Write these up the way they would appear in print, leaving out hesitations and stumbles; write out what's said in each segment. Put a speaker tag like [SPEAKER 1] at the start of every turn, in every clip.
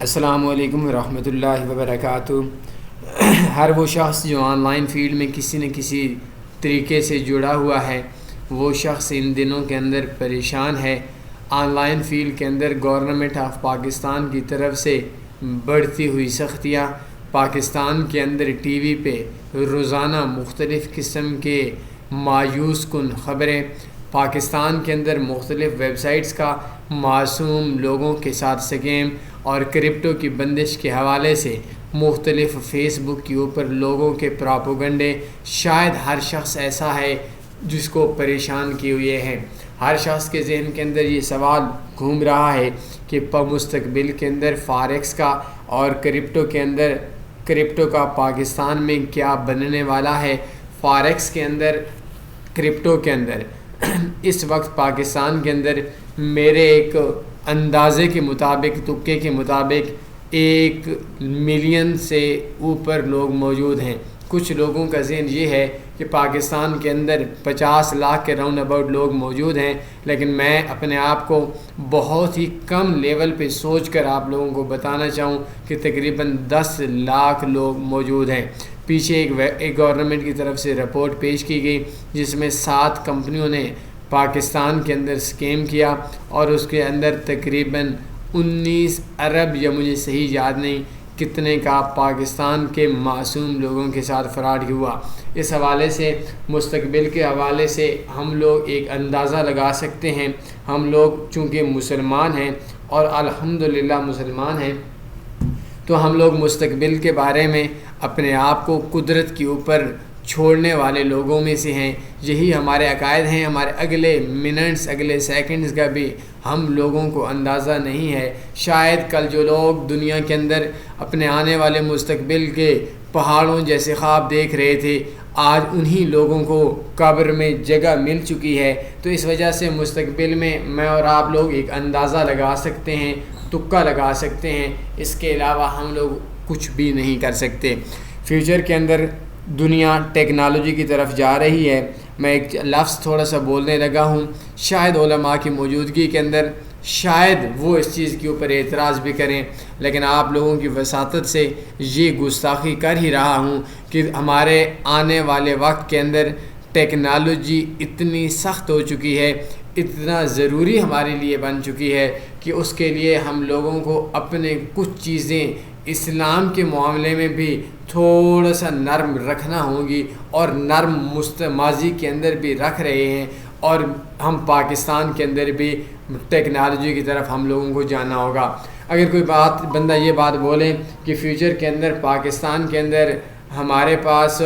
[SPEAKER 1] السلام علیکم ورحمۃ اللہ وبرکاتہ۔ ہر وہ شخص جو آن لائن فیلڈ میں کسی نہ کسی طریقے سے جڑا ہوا ہے، وہ شخص ان دنوں کے اندر پریشان ہے۔ آن لائن فیلڈ کے اندر گورنمنٹ آف پاکستان کی طرف سے بڑھتی ہوئی سختیاں، پاکستان کے اندر ٹی وی پہ روزانہ مختلف قسم کے مایوس کن خبریں، پاکستان کے اندر مختلف ویب سائٹس کا معصوم لوگوں کے ساتھ سکیم اور کرپٹو کی بندش کے حوالے سے مختلف فیس بک کے اوپر لوگوں کے پراپوگنڈے، شاید ہر شخص ایسا ہے جس کو پریشان کیے ہوئے ہیں۔ ہر شخص کے ذہن کے اندر یہ سوال گھوم رہا ہے کہ مستقبل کے اندر فاریکس کا اور کرپٹو کا پاکستان میں کیا بننے والا ہے۔ فاریکس کے اندر، کرپٹو کے اندر اس وقت پاکستان کے اندر میرے ایک اندازے کے مطابق، تکے کے مطابق 1 ملین سے اوپر لوگ موجود ہیں۔ کچھ لوگوں کا ذہن یہ ہے کہ پاکستان کے اندر 50 لاکھ کے راؤنڈ اباؤٹ لوگ موجود ہیں، لیکن میں اپنے آپ کو بہت ہی کم لیول پہ سوچ کر آپ لوگوں کو بتانا چاہوں کہ تقریباً 10 لاکھ لوگ موجود ہیں۔ پیچھے ایک گورنمنٹ کی طرف سے رپورٹ پیش کی گئی جس میں 7 کمپنیوں نے پاکستان کے اندر سکیم کیا اور اس کے اندر تقریباً 19 ارب یا مجھے صحیح یاد نہیں کتنے کا پاکستان کے معصوم لوگوں کے ساتھ فراڈ ہوا۔ اس حوالے سے مستقبل کے حوالے سے ہم لوگ ایک اندازہ لگا سکتے ہیں۔ ہم لوگ چونکہ مسلمان ہیں اور الحمدللہ مسلمان ہیں، تو ہم لوگ مستقبل کے بارے میں اپنے آپ کو قدرت کے اوپر چھوڑنے والے لوگوں میں سے ہیں۔ یہی ہمارے عقائد ہیں۔ ہمارے اگلے منٹس، اگلے سیکنڈز کا بھی ہم لوگوں کو اندازہ نہیں ہے۔ شاید کل جو لوگ دنیا کے اندر اپنے آنے والے مستقبل کے پہاڑوں جیسے خواب دیکھ رہے تھے، آج انہی لوگوں کو قبر میں جگہ مل چکی ہے۔ تو اس وجہ سے مستقبل میں میں اور آپ لوگ ایک اندازہ لگا سکتے ہیں، تکا لگا سکتے ہیں۔ اس کے علاوہ ہم لوگ کچھ بھی نہیں کر سکتے۔ فیوچر کے اندر دنیا ٹیکنالوجی کی طرف جا رہی ہے۔ میں ایک لفظ تھوڑا سا بولنے لگا ہوں، شاید علماء کی موجودگی کے اندر شاید وہ اس چیز کے اوپر اعتراض بھی کریں، لیکن آپ لوگوں کی وساطت سے یہ گستاخی کر ہی رہا ہوں کہ ہمارے آنے والے وقت کے اندر ٹیکنالوجی اتنی سخت ہو چکی ہے، اتنا ضروری ہمارے لیے بن چکی ہے کہ اس کے لیے ہم لوگوں کو اپنے کچھ چیزیں اسلام کے معاملے میں بھی تھوڑا سا نرم رکھنا ہوگی، اور نرم ماضی کے اندر بھی رکھ رہے ہیں، اور ہم پاکستان کے اندر بھی ٹیکنالوجی کی طرف ہم لوگوں کو جانا ہوگا۔ اگر کوئی بندہ یہ بات بولے کہ فیوچر کے اندر پاکستان کے اندر ہمارے پاس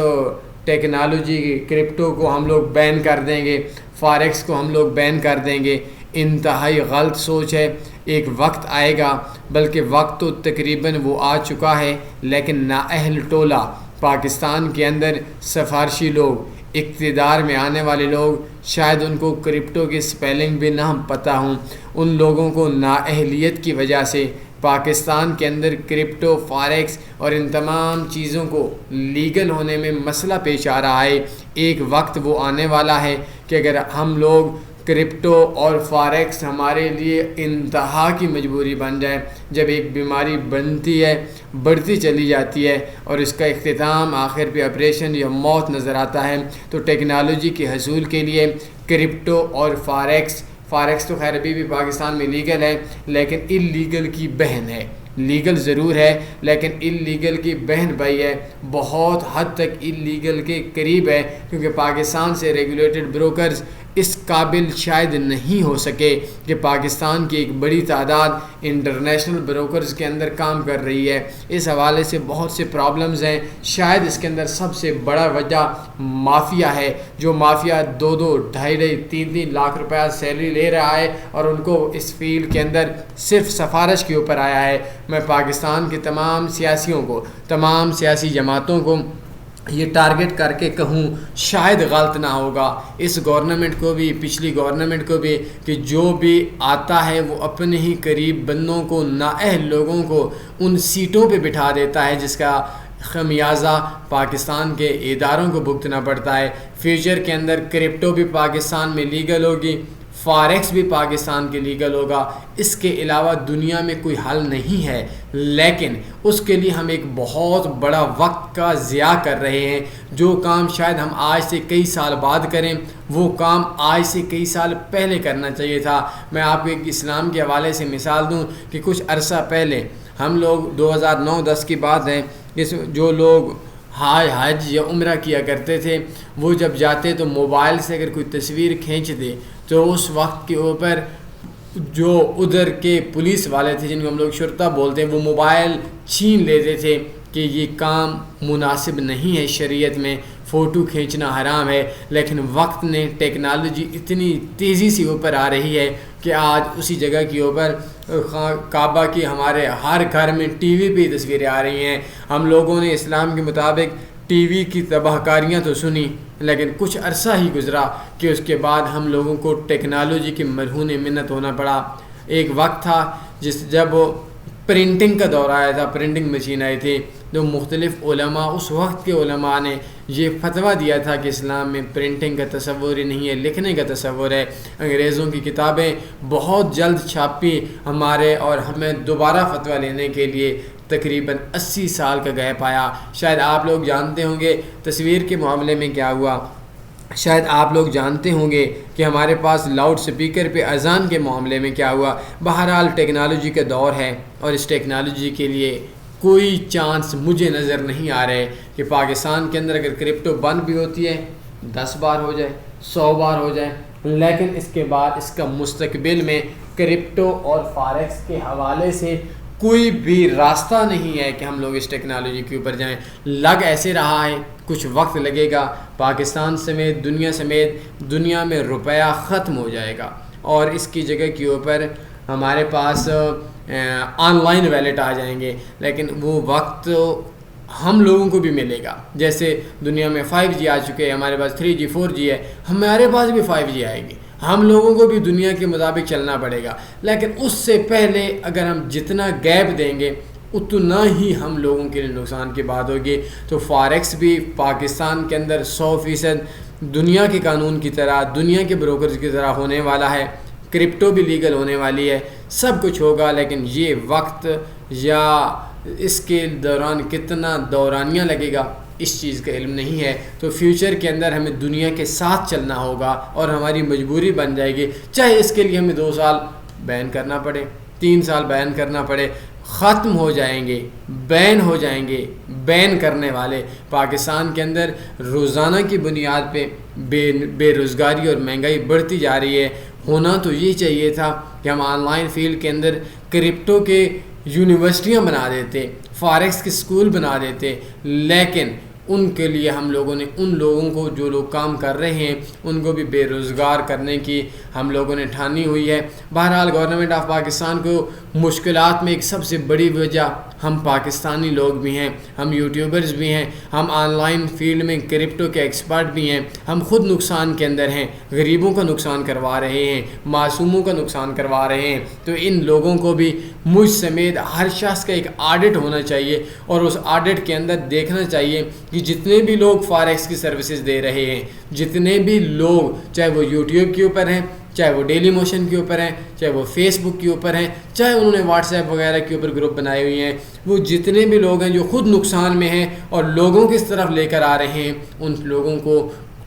[SPEAKER 1] ٹیکنالوجی کرپٹو کو ہم لوگ بین کر دیں گے، فاریکس کو ہم لوگ بین کر دیں گے، انتہائی غلط سوچ ہے۔ ایک وقت آئے گا، بلکہ وقت تو تقریباً وہ آ چکا ہے، لیکن نااہل ٹولہ پاکستان کے اندر سفارشی لوگ، اقتدار میں آنے والے لوگ، شاید ان کو کرپٹو کی سپیلنگ بھی نہ پتہ ہوں، ان لوگوں کو نااہلیت کی وجہ سے پاکستان کے اندر کرپٹو، فاریکس اور ان تمام چیزوں کو لیگل ہونے میں مسئلہ پیش آ رہا ہے۔ ایک وقت وہ آنے والا ہے کہ اگر ہم لوگ کرپٹو اور فاریکس ہمارے لیے انتہا کی مجبوری بن جائے، جب ایک بیماری بنتی ہے، بڑھتی چلی جاتی ہے اور اس کا اختتام آخر پہ آپریشن یا موت نظر آتا ہے، تو ٹیکنالوجی کے حصول کے لیے کرپٹو اور فاریکس تو خیر ابھی بھی پاکستان میں لیگل ہے، لیکن اللیگل کی بہن ہے۔ لیگل ضرور ہے لیکن اللیگل کی بہن بھائی ہے، بہت حد تک اللیگل کے قریب ہے، کیونکہ پاکستان سے ریگولیٹڈ بروکرز اس قابل شاید نہیں ہو سکے کہ پاکستان کی ایک بڑی تعداد انٹرنیشنل بروکرز کے اندر کام کر رہی ہے۔ اس حوالے سے بہت سے پرابلمز ہیں۔ شاید اس کے اندر سب سے بڑا وجہ مافیا ہے، جو مافیا 2-2، 2.5، 3 لاکھ روپیہ سیلری لے رہا ہے اور ان کو اس فیلڈ کے اندر صرف سفارش کے اوپر آیا ہے۔ میں پاکستان کے تمام سیاسیوں کو، تمام سیاسی جماعتوں کو یہ ٹارگٹ کر کے کہوں، شاید غلط نہ ہوگا، اس گورنمنٹ کو بھی، پچھلی گورنمنٹ کو بھی، کہ جو بھی آتا ہے وہ اپنے ہی قریب بندوں کو، نااہل لوگوں کو ان سیٹوں پہ بٹھا دیتا ہے، جس کا خمیازہ پاکستان کے اداروں کو بھگتنا پڑتا ہے۔ فیوچر کے اندر کرپٹو بھی پاکستان میں لیگل ہوگی، فاریکس بھی پاکستان کے لیگل ہوگا. اس کے علاوہ دنیا میں کوئی حل نہیں ہے، لیکن اس کے لیے ہم ایک بہت بڑا وقت کا ضیاع کر رہے ہیں. جو کام شاید ہم آج سے کئی سال بعد کریں، وہ کام آج سے کئی سال پہلے کرنا چاہیے تھا. میں آپ کو ایک اسلام کے حوالے سے مثال دوں کہ کچھ عرصہ پہلے ہم لوگ 2009-10 کی بات ہے، جو لوگ حج یا عمرہ کیا کرتے تھے، وہ جب جاتے تو موبائل سے اگر کوئی تصویر کھینچ دے تو اس وقت کے اوپر جو ادھر کے پولیس والے تھے، جن کو ہم لوگ شرطہ بولتے ہیں، وہ موبائل چھین لیتے تھے کہ یہ کام مناسب نہیں ہے، شریعت میں فوٹو کھینچنا حرام ہے. لیکن وقت نے، ٹیکنالوجی اتنی تیزی سے اوپر آ رہی ہے کہ آج اسی جگہ کے اوپر کعبہ کی ہمارے ہر گھر میں ٹی وی پہ تصویریں آ رہی ہیں. ہم لوگوں نے اسلام کے مطابق ٹی وی کی تباہ کاریاں تو سنی، لیکن کچھ عرصہ ہی گزرا کہ اس کے بعد ہم لوگوں کو ٹیکنالوجی کی مرہون منت ہونا پڑا. ایک وقت تھا جب پرنٹنگ کا دور آیا تھا، پرنٹنگ مشین آئی تھی، تو مختلف علماء، اس وقت کے علماء نے یہ فتویٰ دیا تھا کہ اسلام میں پرنٹنگ کا تصور ہی نہیں ہے، لکھنے کا تصور ہے. انگریزوں کی کتابیں بہت جلد چھاپی ہمارے، اور ہمیں دوبارہ فتویٰ لینے کے لیے تقریباً 80 سال کا گیپ آیا. شاید آپ لوگ جانتے ہوں گے تصویر کے معاملے میں کیا ہوا، شاید آپ لوگ جانتے ہوں گے کہ ہمارے پاس لاؤڈ سپیکر پہ اذان کے معاملے میں کیا ہوا. بہرحال ٹیکنالوجی کا دور ہے، اور اس ٹیکنالوجی کے لیے کوئی چانس مجھے نظر نہیں آ رہے کہ پاکستان کے اندر اگر کرپٹو بند بھی ہوتی ہے 10 بار ہو جائے، 100 بار ہو جائے، لیکن اس کے بعد اس کا مستقبل میں کرپٹو اور فاریکس کے حوالے سے کوئی بھی راستہ نہیں ہے کہ ہم لوگ اس ٹیکنالوجی کے اوپر جائیں. لگ ایسے رہا ہے، کچھ وقت لگے گا، پاکستان سمیت دنیا میں روپیہ ختم ہو جائے گا، اور اس کی جگہ کے اوپر ہمارے پاس آن لائن ویلٹ آ جائیں گے. لیکن وہ وقت ہم لوگوں کو بھی ملے گا. جیسے دنیا میں 5G آ چکے ہیں، ہمارے پاس 3G 4G ہے، ہمارے پاس بھی 5G آئے گی. ہم لوگوں کو بھی دنیا کے مطابق چلنا پڑے گا. لیکن اس سے پہلے اگر ہم جتنا گیپ دیں گے اتنا ہی ہم لوگوں کے لیے نقصان کی بات ہوگی. تو فاریکس بھی پاکستان کے اندر 100% دنیا کے قانون کی طرح، دنیا کے بروکرز کی طرح ہونے والا ہے. کرپٹو بھی لیگل ہونے والی ہے، سب کچھ ہوگا. لیکن یہ وقت یا اس کے دوران کتنا دورانیہ لگے گا، اس چیز کا علم نہیں ہے. تو فیوچر کے اندر ہمیں دنیا کے ساتھ چلنا ہوگا، اور ہماری مجبوری بن جائے گی، چاہے اس کے لیے ہمیں 2 سال بین کرنا پڑے، 3 سال بین کرنا پڑے. ختم ہو جائیں گے، بین ہو جائیں گے بین کرنے والے. پاکستان کے اندر روزانہ کی بنیاد پہ بے روزگاری اور مہنگائی بڑھتی جا رہی ہے. ہونا تو یہ چاہیے تھا کہ ہم آن لائن فیلڈ کے اندر کرپٹو کے یونیورسٹیاں بنا دیتے، فاریکس کے اسکول بنا دیتے. لیکن ان کے لیے ہم لوگوں نے ان لوگوں کو، جو لوگ کام کر رہے ہیں، ان کو بھی بے روزگار کرنے کی ہم لوگوں نے ٹھانی ہوئی ہے. بہرحال گورنمنٹ آف پاکستان کو مشکلات میں ایک سب سے بڑی وجہ ہم پاکستانی لوگ بھی ہیں، ہم یوٹیوبرز بھی ہیں، ہم آن لائن فیلڈ میں کرپٹو کے ایکسپرٹ بھی ہیں. ہم خود نقصان کے اندر ہیں، غریبوں کا نقصان کروا رہے ہیں، معصوموں کا نقصان کروا رہے ہیں. تو ان لوگوں کو بھی مجھ سمیت ہر شخص کا ایک آڈٹ ہونا چاہیے، اور اس آڈٹ کے اندر دیکھنا چاہیے کہ جتنے بھی لوگ فاریکس کی سروسز دے رہے ہیں، جتنے بھی لوگ، چاہے وہ یوٹیوب کے اوپر ہیں، چاہے وہ ڈیلی موشن کے اوپر ہیں، چاہے وہ فیس بک کے اوپر ہیں، چاہے انہوں نے واٹس ایپ وغیرہ کے اوپر گروپ بنائے ہوئے ہیں، وہ جتنے بھی لوگ ہیں جو خود نقصان میں ہیں اور لوگوں کی طرف لے کر آ رہے ہیں، ان لوگوں کو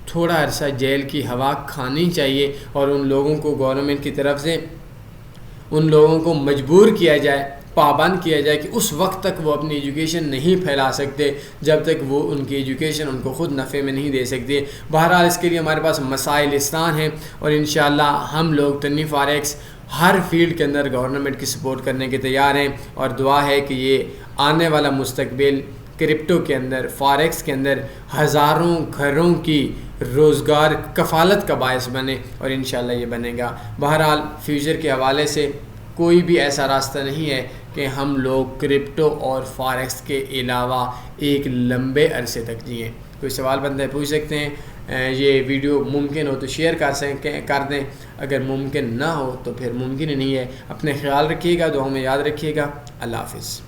[SPEAKER 1] تھوڑا عرصہ جیل کی ہوا کھانی چاہیے. اور ان لوگوں کو گورنمنٹ کی طرف سے ان لوگوں کو مجبور کیا جائے، پابند کیا جائے کہ اس وقت تک وہ اپنی ایجوکیشن نہیں پھیلا سکتے جب تک وہ ان کی ایجوکیشن ان کو خود نفع میں نہیں دے سکتے. بہرحال اس کے لیے ہمارے پاس مسائل استان ہیں، اور انشاءاللہ ہم لوگ تنویر فاریکس ہر فیلڈ کے اندر گورنمنٹ کی سپورٹ کرنے کے تیار ہیں. اور دعا ہے کہ یہ آنے والا مستقبل کرپٹو کے اندر، فاریکس کے اندر ہزاروں گھروں کی روزگار کفالت کا باعث بنے، اور انشاءاللہ یہ بنے گا. بہرحال فیوچر کے حوالے سے کوئی بھی ایسا راستہ نہیں ہے کہ ہم لوگ کرپٹو اور فاریکس کے علاوہ ایک لمبے عرصے تک جئیں. کوئی سوال بندہ پوچھ سکتے ہیں. یہ ویڈیو ممکن ہو تو شیئر کر دیں، اگر ممکن نہ ہو تو پھر ممکن ہی نہیں ہے. اپنے خیال رکھیے گا، دعاؤں میں یاد رکھیے گا. اللہ حافظ.